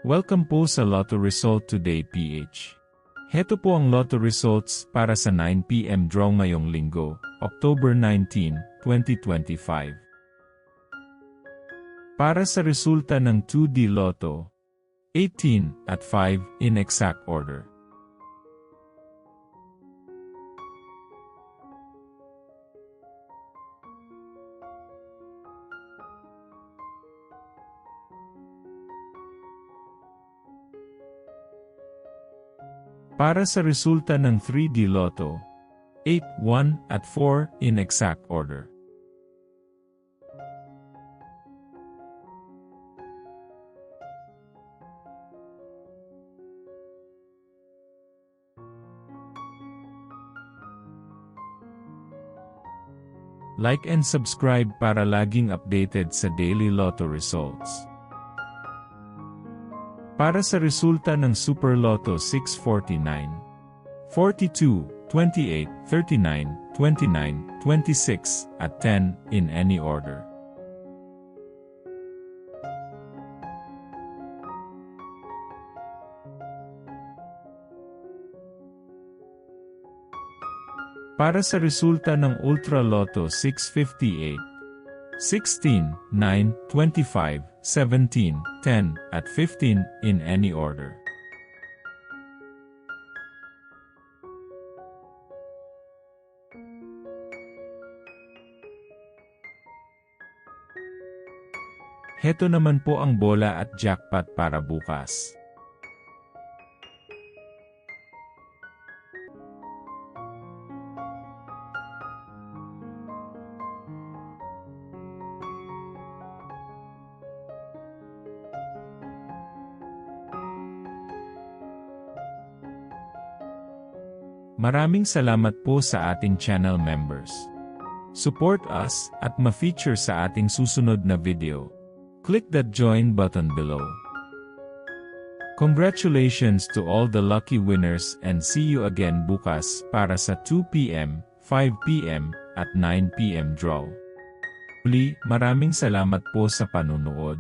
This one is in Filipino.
Welcome po sa Lotto Result Today PH. Heto po ang Lotto Results para sa 9pm draw ngayong linggo, October 19, 2025. Para sa resulta ng 2D Lotto, 18 at 5 in exact order. Para sa resulta ng 3D Lotto, 8, 1 at 4 in exact order. Like and subscribe para laging updated sa daily Lotto results. Para sa resulta ng Super Lotto 649, 42, 28, 39, 29, 26, at 10 in any order. Para sa resulta ng Ultra Lotto 658, 16, 9, 25, 17, 10, at 15 in any order. Heto naman po ang bola at jackpot para bukas. Maraming salamat po sa ating channel members. Support us at ma-feature sa ating susunod na video. Click that join button below. Congratulations to all the lucky winners and see you again bukas para sa 2pm, 5pm, at 9pm draw. Uli, maraming salamat po sa panunood.